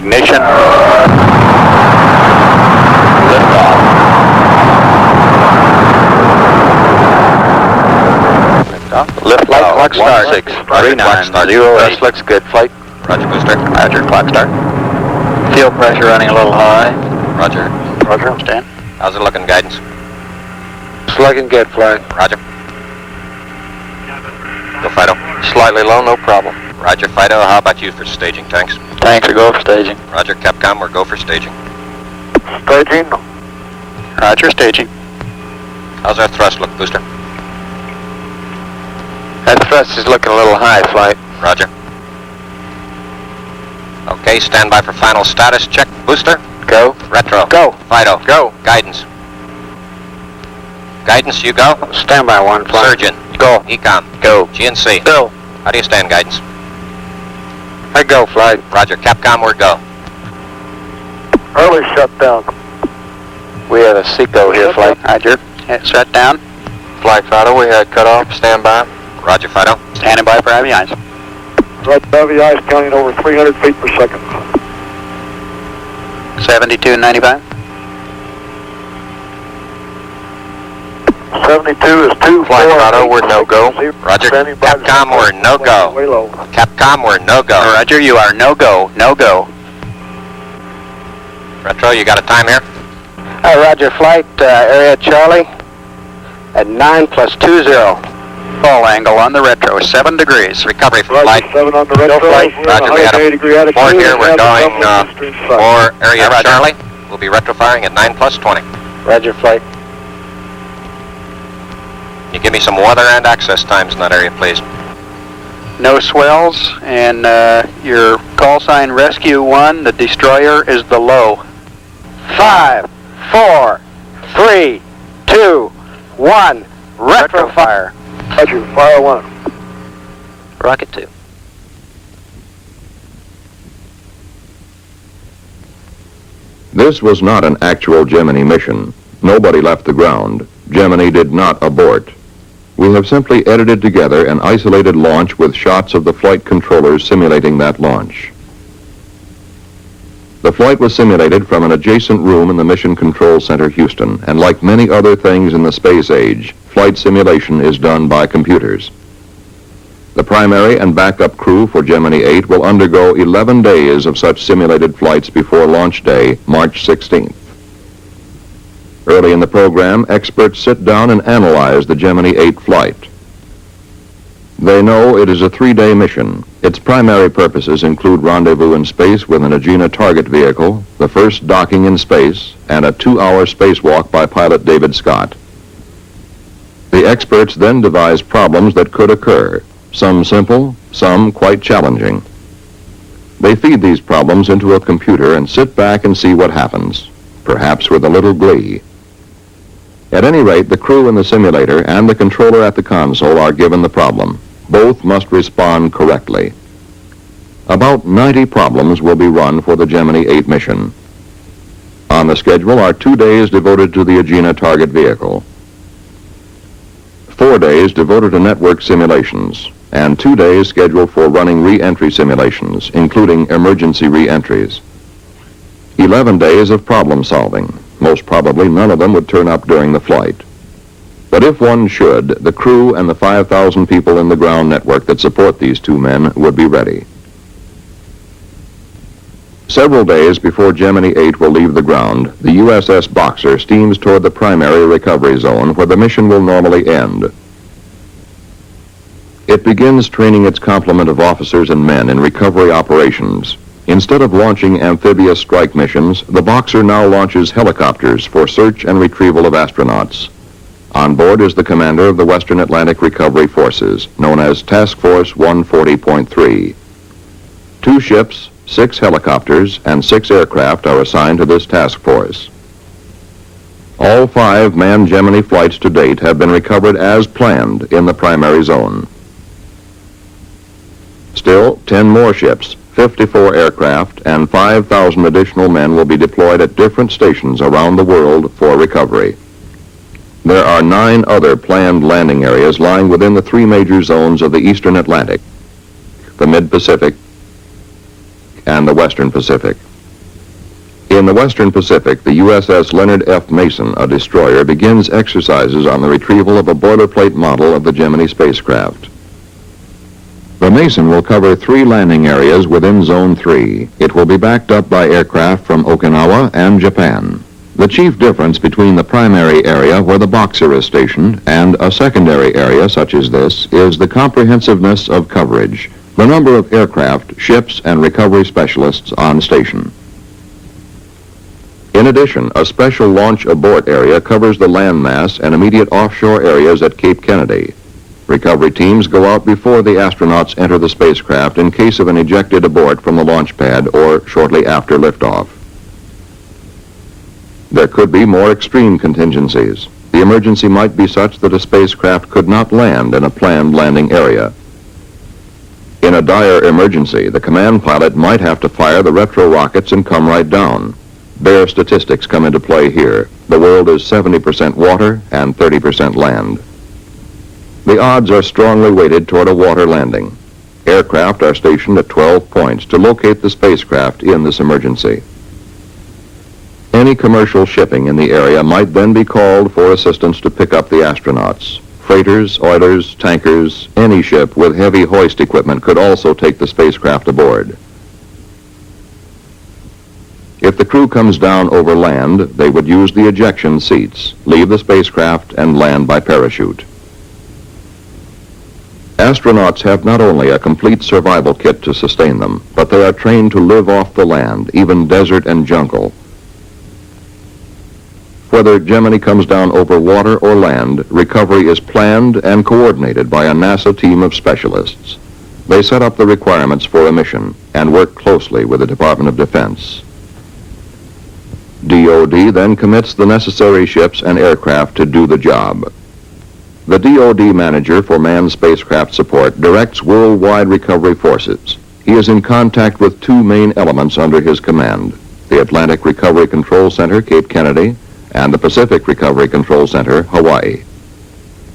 Ignition. Liftoff. Lift flight clock start. 163908. This looks good. Flight. Roger, booster. Roger, clock start. Fuel pressure running a little high. Roger. Roger, stand. How's it looking, guidance? It's looking good, flight. Roger. Go Fido. Slightly low, no problem. Roger, Fido. How about you for staging? Tanks? Tanks are go for staging. Roger, Capcom. We're go for staging. Staging. Roger, staging. How's our thrust look, booster? That thrust is looking a little high, flight. Roger. Okay, stand by for final status check. Booster. Go. Retro. Go. Fido. Go. Guidance. Guidance, you go. Stand by one, flight. Surgeon. Go. Ecom. Go. GNC. Go. How do you stand, guidance? I go, flight. Roger, Capcom, we're go. Early shutdown. We have a Seco here, flight. Roger. Shut down. Flight Fido, we had cut off. Stand by. Roger, Fido. Standing by for heavy ice. Right, heavy ice counting over 300 feet per second. 72.95. 72 is 2. Flight Fido, we're no-go. Roger, Capcom, we're no-go. Way low. Capcom, we're no-go. Roger, you are no-go. No-go. Retro, you got a time here? Roger, flight, area Charlie at 9+20. Fall angle on the retro, 7 degrees. Recovery for Roger, flight. 7 on the retro. flight. Roger, we had a degree attitude. 4 here. We're and going have the eastern side. for area Roger. Charlie. We'll be retrofiring at 9+20. Roger, flight. Can you give me some weather and access times in that area, please? No swells, and your call sign Rescue 1, the destroyer, is the low. 5, 4, 3, 2, 1, retro fire. Roger, fire 1. Rocket 2. This was not an actual Gemini mission. Nobody left the ground. Gemini did not abort. We have simply edited together an isolated launch with shots of the flight controllers simulating that launch. The flight was simulated from an adjacent room in the Mission Control Center, Houston, and like many other things in the space age, flight simulation is done by computers. The primary and backup crew for Gemini 8 will undergo 11 days of such simulated flights before launch day, March 16th. Early in the program, experts sit down and analyze the Gemini 8 flight. They know it is a 3-day mission. Its primary purposes include rendezvous in space with an Agena target vehicle, the first docking in space, and a 2-hour spacewalk by pilot David Scott. The experts then devise problems that could occur, some simple, some quite challenging. They feed these problems into a computer and sit back and see what happens, perhaps with a little glee. At any rate, the crew in the simulator and the controller at the console are given the problem. Both must respond correctly. About 90 problems will be run for the Gemini 8 mission. On the schedule are 2 days devoted to the Agena target vehicle, 4 days devoted to network simulations, and 2 days scheduled for running re-entry simulations, including emergency re-entries. 11 days of problem solving. Most probably none of them would turn up during the flight. But if one should, the crew and the 5,000 people in the ground network that support these 2 men would be ready. Several days before Gemini 8 will leave the ground, the USS Boxer steams toward the primary recovery zone where the mission will normally end. It begins training its complement of officers and men in recovery operations. Instead of launching amphibious strike missions, the Boxer now launches helicopters for search and retrieval of astronauts. On board is the commander of the Western Atlantic Recovery Forces, known as Task Force 140.3. 2 ships, 6 helicopters, and 6 aircraft are assigned to this task force. All 5 manned Gemini flights to date have been recovered as planned in the primary zone. Still, 10 more ships, 54 aircraft, and 5,000 additional men will be deployed at different stations around the world for recovery. There are 9 other planned landing areas lying within the 3 major zones of the Eastern Atlantic, the Mid-Pacific, and the Western Pacific. In the Western Pacific, the USS Leonard F. Mason, a destroyer, begins exercises on the retrieval of a boilerplate model of the Gemini spacecraft. The Mason will cover 3 landing areas within Zone 3. It will be backed up by aircraft from Okinawa and Japan. The chief difference between the primary area where the Boxer is stationed and a secondary area such as this is the comprehensiveness of coverage, the number of aircraft, ships, and recovery specialists on station. In addition, a special launch abort area covers the landmass and immediate offshore areas at Cape Kennedy. Recovery teams go out before the astronauts enter the spacecraft in case of an ejected abort from the launch pad or shortly after liftoff. There could be more extreme contingencies. The emergency might be such that a spacecraft could not land in a planned landing area. In a dire emergency, the command pilot might have to fire the retro rockets and come right down. Bare statistics come into play here. The world is 70% water and 30% land. The odds are strongly weighted toward a water landing. Aircraft are stationed at 12 points to locate the spacecraft in this emergency. Any commercial shipping in the area might then be called for assistance to pick up the astronauts. Freighters, oilers, tankers, any ship with heavy hoist equipment could also take the spacecraft aboard. If the crew comes down over land, they would use the ejection seats, leave the spacecraft, and land by parachute. Astronauts have not only a complete survival kit to sustain them, but they are trained to live off the land, even desert and jungle. Whether Gemini comes down over water or land, recovery is planned and coordinated by a NASA team of specialists. They set up the requirements for a mission and work closely with the Department of Defense. DoD then commits the necessary ships and aircraft to do the job. The DoD manager for manned spacecraft support directs worldwide recovery forces. He is in contact with 2 main elements under his command, the Atlantic Recovery Control Center, Cape Kennedy, and the Pacific Recovery Control Center, Hawaii.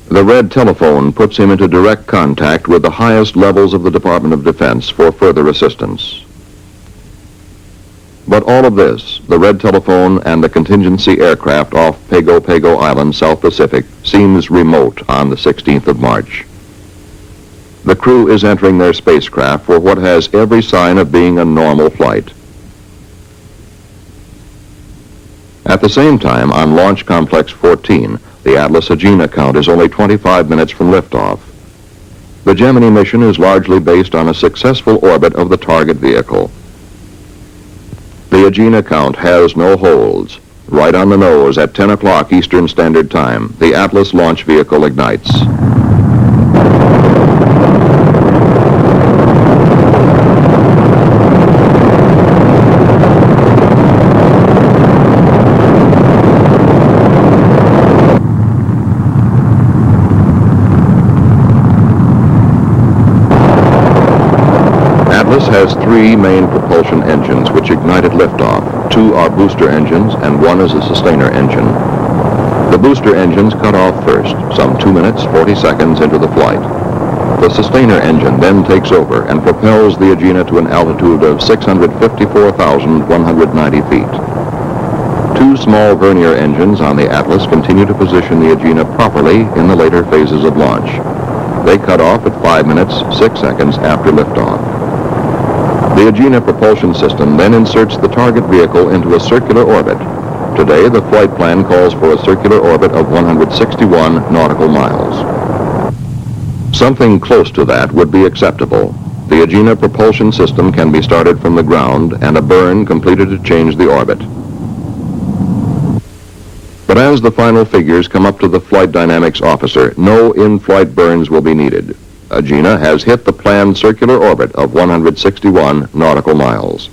The red telephone puts him into direct contact with the highest levels of the Department of Defense for further assistance. But all of this, the red telephone and the contingency aircraft off Pago Pago Island, South Pacific, seems remote on the 16th of March. The crew is entering their spacecraft for what has every sign of being a normal flight. At the same time, on Launch Complex 14, the Atlas Agena count is only 25 minutes from liftoff. The Gemini mission is largely based on a successful orbit of the target vehicle. The Agena count has no holds. Right on the nose at 10 o'clock Eastern Standard Time, the Atlas launch vehicle ignites. Atlas has 3 main propulsion engines which ignite at liftoff. 2 are booster engines and 1 is a sustainer engine. The booster engines cut off first, some 2 minutes, 40 seconds into the flight. The sustainer engine then takes over and propels the Agena to an altitude of 654,190 feet. 2 small vernier engines on the Atlas continue to position the Agena properly in the later phases of launch. They cut off at 5 minutes, 6 seconds after liftoff. The Agena propulsion system then inserts the target vehicle into a circular orbit. Today, the flight plan calls for a circular orbit of 161 nautical miles. Something close to that would be acceptable. The Agena propulsion system can be started from the ground and a burn completed to change the orbit. But as the final figures come up to the flight dynamics officer, no in-flight burns will be needed. Agena has hit the planned circular orbit of 161 nautical miles.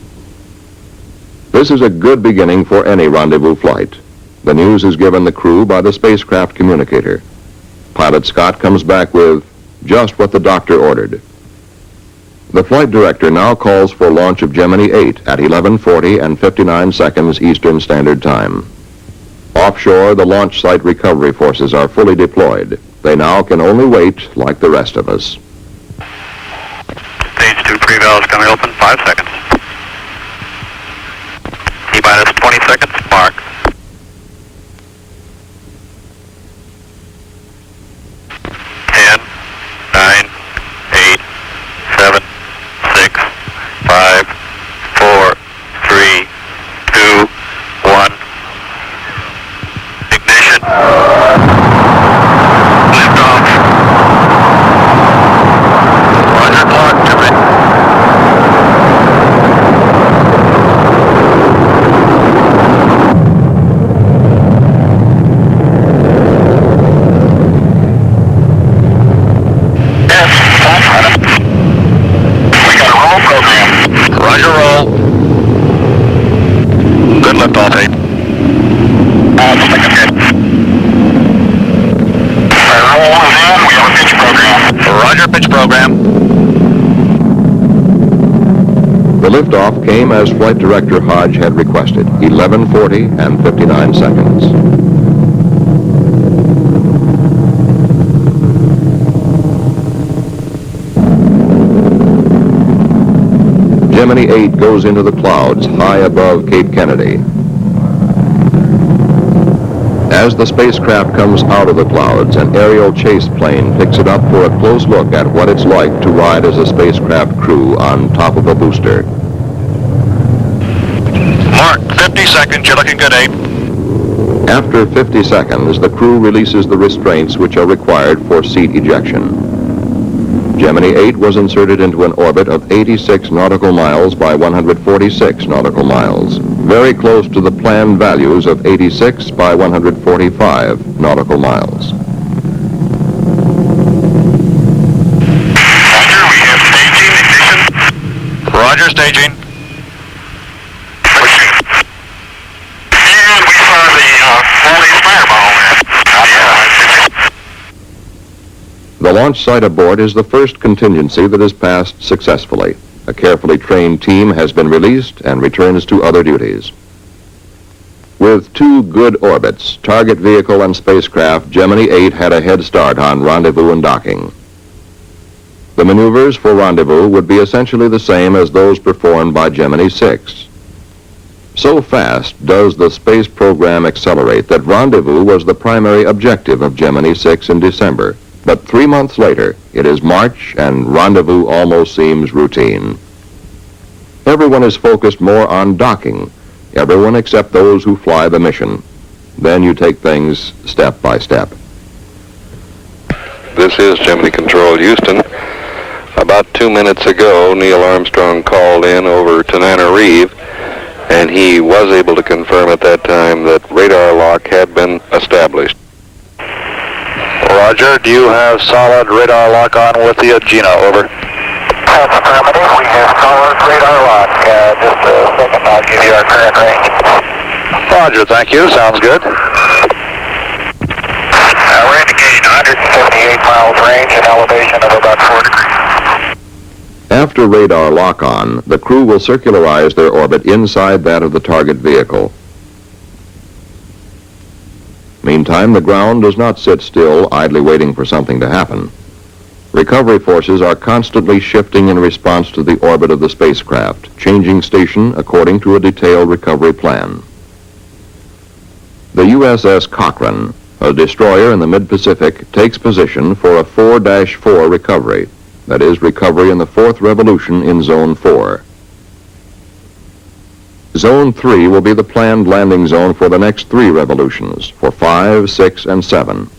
This is a good beginning for any rendezvous flight. The news is given the crew by the spacecraft communicator. Pilot Scott comes back with just what the doctor ordered. The flight director now calls for launch of Gemini 8 at 11:40 and 59 seconds Eastern Standard Time. Offshore, the launch site recovery forces are fully deployed. They now can only wait like the rest of us. Stage 2 pre-valves coming open, 5 seconds. T-minus Roger, pitch program. The liftoff came as Flight Director Hodge had requested, 11:40 and 59 seconds. Gemini 8 goes into the clouds high above Cape Kennedy. As the spacecraft comes out of the clouds, an aerial chase plane picks it up for a close look at what it's like to ride as a spacecraft crew on top of a booster. Mark, 50 seconds. You're looking good, 8. After 50 seconds, the crew releases the restraints which are required for seat ejection. Gemini 8 was inserted into an orbit of 86 nautical miles by 146 nautical miles, very close to the planned values of 86 by 145 nautical miles. Roger, we have staging ignition. Roger, staging. And we saw the falling fireball there. The launch site abort is the first contingency that is passed successfully. A carefully trained team has been released and returns to other duties. With 2 good orbits, target vehicle and spacecraft, Gemini 8 had a head start on rendezvous and docking. The maneuvers for rendezvous would be essentially the same as those performed by Gemini 6. So fast does the space program accelerate that rendezvous was the primary objective of Gemini 6 in December. But 3 months later, it is March and rendezvous almost seems routine. Everyone is focused more on docking, everyone except those who fly the mission. Then you take things step by step. This is Gemini Control Houston. About 2 minutes ago, Neil Armstrong called in over Tananarive, and he was able to confirm at that time that radar lock had been established. Roger, do you have solid radar lock on with the Agena? Over. That's affirmative. We have solid radar lock. Just a second, I'll give you our current range. Roger, thank you. Sounds good. We're indicating 158 miles range and elevation of about 4 degrees. After radar lock-on, the crew will circularize their orbit inside that of the target vehicle. Meantime, the ground does not sit still, idly waiting for something to happen. Recovery forces are constantly shifting in response to the orbit of the spacecraft, changing station according to a detailed recovery plan. The USS Cochrane, a destroyer in the mid-Pacific, takes position for a 4-4 recovery, that is, recovery in the 4th revolution in Zone 4. Zone 3 will be the planned landing zone for the next 3 revolutions, for 5, 6, and 7.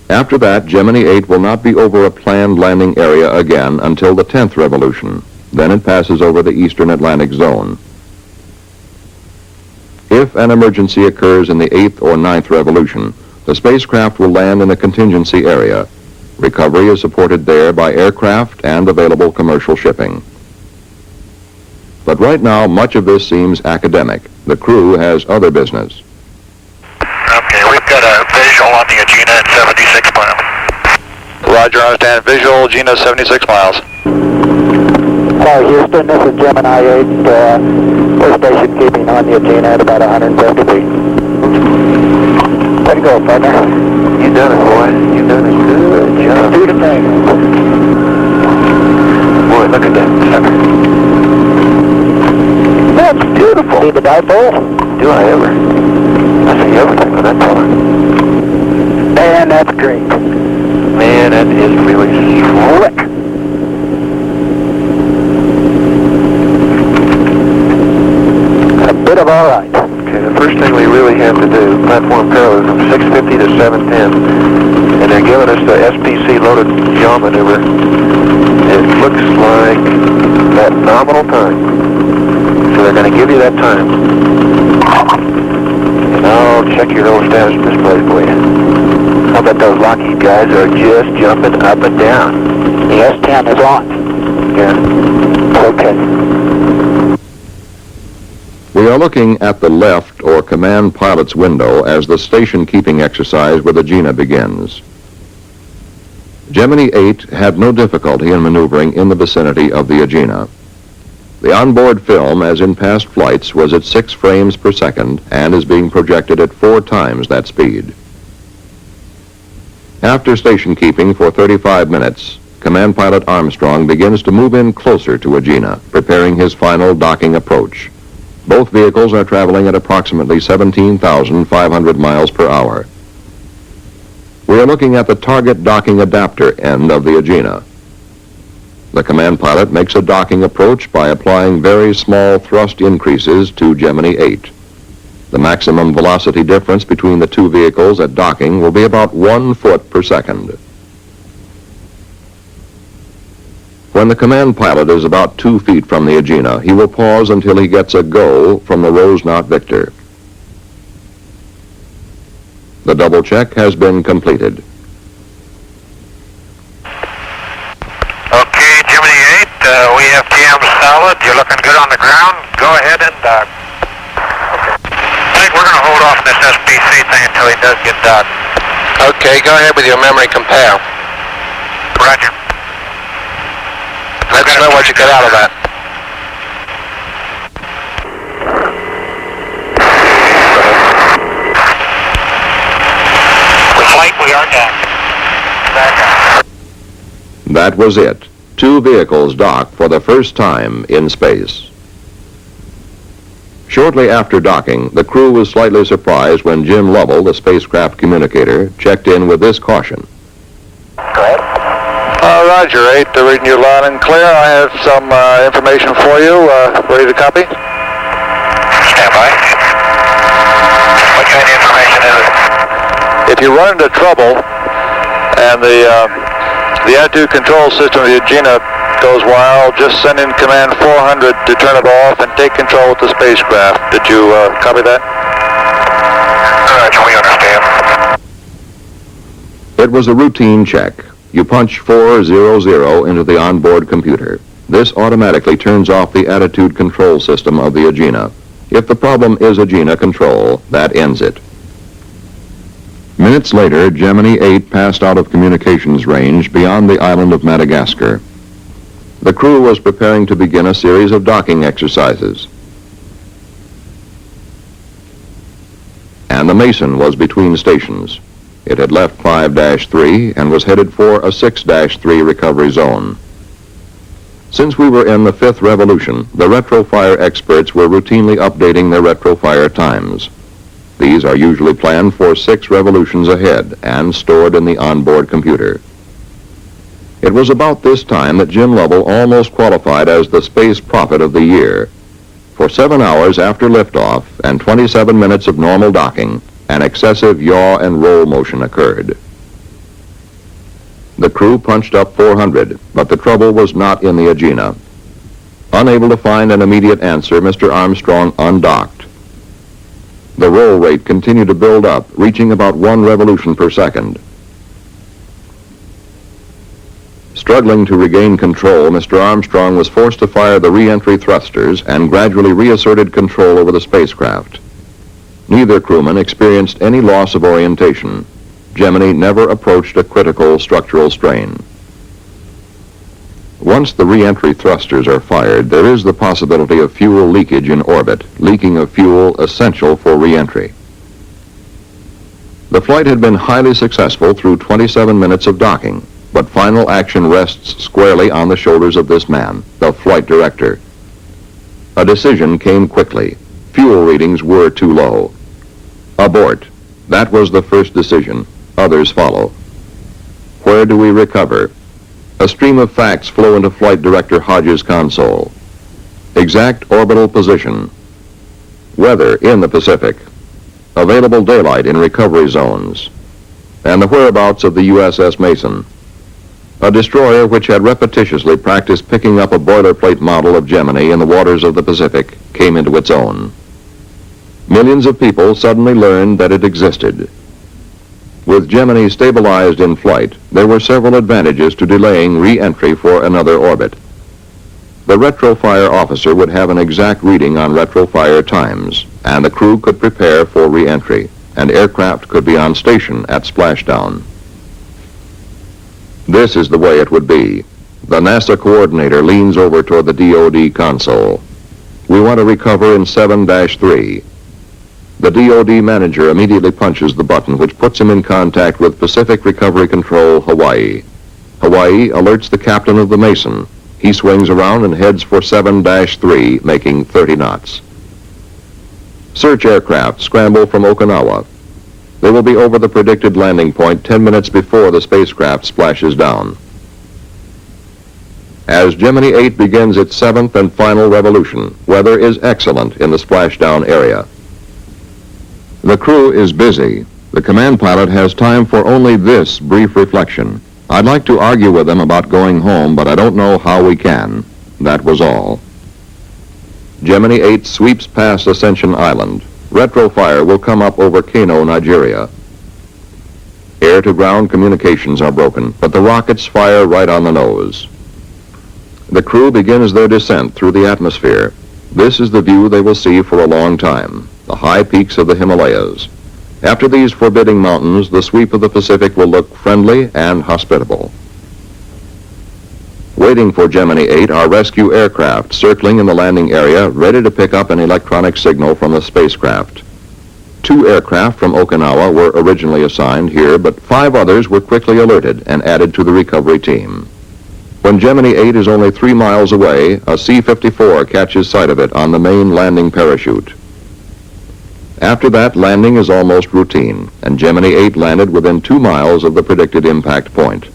After that, Gemini 8 will not be over a planned landing area again until the 10th revolution. Then it passes over the eastern Atlantic zone. If an emergency occurs in the 8th or 9th revolution, the spacecraft will land in a contingency area. Recovery is supported there by aircraft and available commercial shipping. But right now, much of this seems academic. The crew has other business. Okay, we've got a visual on the Agena at 76 miles. Roger, I understand. Visual, Agena, 76 miles. Hello, Houston. This is Gemini 8. We're station keeping on the Agena at about 150 feet. Way to go, partner. You done it, boy. You done a good job. Do the thing. Boy, look at that sucker. That's beautiful. See the dipole? Do I ever? I see everything with that color. Man, that's great. Man, that is really slick. A bit of all right. Okay, the first thing we really have to do, platform parallel from 650 to 710, and they're giving us the SPC loaded yaw maneuver. It looks like that nominal time. So they're going to give you that time. And I'll check your old status display for you. I'll bet those Lockheed guys are just jumping up and down. The S10 is on. Yeah. Okay. We are looking at the left or command pilot's window as the station keeping exercise with Agena begins. Gemini 8 had no difficulty in maneuvering in the vicinity of the Agena. The onboard film, as in past flights, was at 6 frames per second and is being projected at 4 times that speed. After station keeping for 35 minutes, Command Pilot Armstrong begins to move in closer to Agena, preparing his final docking approach. Both vehicles are traveling at approximately 17,500 miles per hour. We are looking at the target docking adapter end of the Agena. The command pilot makes a docking approach by applying very small thrust increases to Gemini 8. The maximum velocity difference between the two vehicles at docking will be about 1 foot per second. When the command pilot is about 2 feet from the Agena, he will pause until he gets a go from the Rosenaught Victor. The double check has been completed. Okay, Gemini 8, we have TM solid. You're looking good on the ground. Go ahead and dock. I think we're going to hold off on this SPC thing until he does get docked. Okay, go ahead with your memory compare. Roger. Let us know what you get out of that. Flight, we are docked. Back up. That was it. 2 vehicles docked for the first time in space. Shortly after docking, the crew was slightly surprised when Jim Lovell, the spacecraft communicator, checked in with this caution. Go ahead. Roger, 8, reading you loud and clear. I have some information for you. Ready to copy? Stand by. What kind of information is it? If you run into trouble and the attitude control system of the Agena goes wild, just send in command 400 to turn it off and take control with the spacecraft. Did you copy that? Roger, we understand. It was a routine check. You punch 400 into the onboard computer. This automatically turns off the attitude control system of the Agena. If the problem is Agena control, that ends it. Minutes later, Gemini 8 passed out of communications range beyond the island of Madagascar. The crew was preparing to begin a series of docking exercises. And the Mason was between stations. It had left 5-3 and was headed for a 6-3 recovery zone. Since we were in the 5th revolution, the retrofire experts were routinely updating their retrofire times. These are usually planned for 6 revolutions ahead and stored in the onboard computer. It was about this time that Jim Lovell almost qualified as the space prophet of the year. For 7 hours after liftoff and 27 minutes of normal docking, an excessive yaw and roll motion occurred. The crew punched up 400, but the trouble was not in the Agena. Unable to find an immediate answer, Mr. Armstrong undocked. The roll rate continued to build up, reaching about 1 revolution per second. Struggling to regain control, Mr. Armstrong was forced to fire the re-entry thrusters and gradually reasserted control over the spacecraft. Neither crewman experienced any loss of orientation. Gemini never approached a critical structural strain. Once the re-entry thrusters are fired, there is the possibility of fuel leakage in orbit, leaking of fuel essential for re-entry. The flight had been highly successful through 27 minutes of docking, but final action rests squarely on the shoulders of this man, the flight director. A decision came quickly. Fuel readings were too low. Abort. That was the first decision. Others follow. Where do we recover? A stream of facts flow into Flight Director Hodges' console. Exact orbital position. Weather in the Pacific. Available daylight in recovery zones. And the whereabouts of the USS Mason. A destroyer which had repetitiously practiced picking up a boilerplate model of Gemini in the waters of the Pacific came into its own. Millions of people suddenly learned that it existed. With Gemini stabilized in flight, there were several advantages to delaying re-entry for another orbit. The retrofire officer would have an exact reading on retrofire times, and the crew could prepare for re-entry, and aircraft could be on station at splashdown. This is the way it would be. The NASA coordinator leans over toward the DoD console. We want to recover in 7-3. The DoD manager immediately punches the button, which puts him in contact with Pacific Recovery Control, Hawaii. Hawaii alerts the captain of the Mason. He swings around and heads for 7-3, making 30 knots. Search aircraft scramble from Okinawa. They will be over the predicted landing point 10 minutes before the spacecraft splashes down. As Gemini 8 begins its 7th and final revolution, weather is excellent in the splashdown area. The crew is busy. The command pilot has time for only this brief reflection. I'd like to argue with them about going home, but I don't know how we can. That was all. Gemini 8 sweeps past Ascension Island. Retrofire will come up over Kano, Nigeria. Air-to-ground communications are broken, but the rockets fire right on the nose. The crew begins their descent through the atmosphere. This is the view they will see for a long time, the high peaks of the Himalayas. After these forbidding mountains, the sweep of the Pacific will look friendly and hospitable. Waiting for Gemini 8 are rescue aircraft circling in the landing area, ready to pick up an electronic signal from the spacecraft. 2 aircraft from Okinawa were originally assigned here, but 5 others were quickly alerted and added to the recovery team. When Gemini 8 is only 3 miles away, a C-54 catches sight of it on the main landing parachute. After that, landing is almost routine, and Gemini 8 landed within 2 miles of the predicted impact point.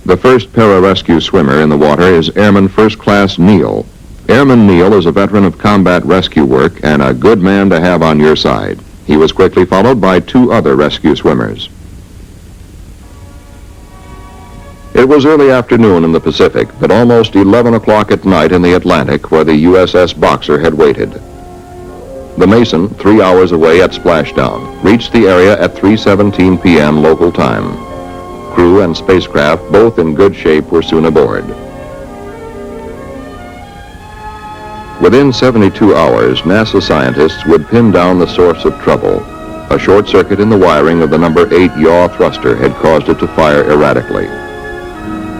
The first pararescue swimmer in the water is Airman First Class Neal. Airman Neal is a veteran of combat rescue work and a good man to have on your side. He was quickly followed by 2 other rescue swimmers. It was early afternoon in the Pacific, but almost 11 o'clock at night in the Atlantic, where the USS Boxer had waited. The Mason, 3 hours away at splashdown, reached the area at 3:17 p.m. local time. Crew and spacecraft, both in good shape, were soon aboard. Within 72 hours, NASA scientists would pin down the source of trouble. A short circuit in the wiring of the number 8 yaw thruster had caused it to fire erratically.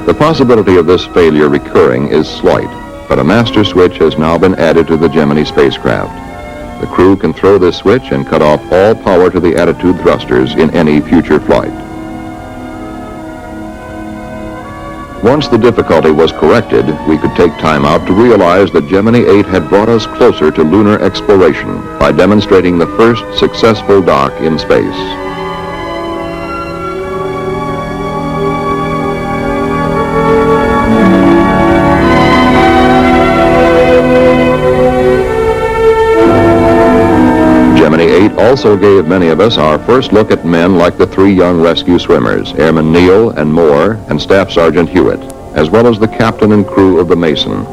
The possibility of this failure recurring is slight, but a master switch has now been added to the Gemini spacecraft. The crew can throw this switch and cut off all power to the attitude thrusters in any future flight. Once the difficulty was corrected, we could take time out to realize that Gemini 8 had brought us closer to lunar exploration by demonstrating the first successful dock in space. Gemini 8 also gave many of us our first look at men like the 3 young rescue swimmers, Airman Neal and Moore and Staff Sergeant Hewitt, as well as the captain and crew of the Mason.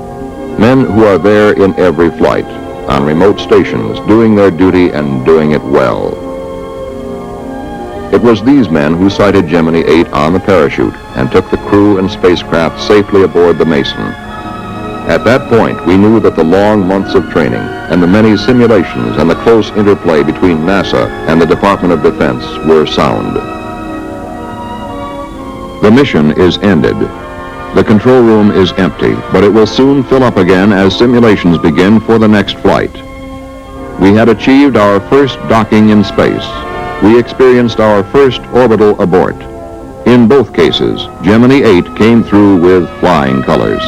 Men who are there in every flight, on remote stations, doing their duty and doing it well. It was these men who sighted Gemini 8 on the parachute and took the crew and spacecraft safely aboard the Mason. At that point, we knew that the long months of training and the many simulations and the close interplay between NASA and the Department of Defense were sound. The mission is ended. The control room is empty, but it will soon fill up again as simulations begin for the next flight. We had achieved our first docking in space. We experienced our first orbital abort. In both cases, Gemini 8 came through with flying colors.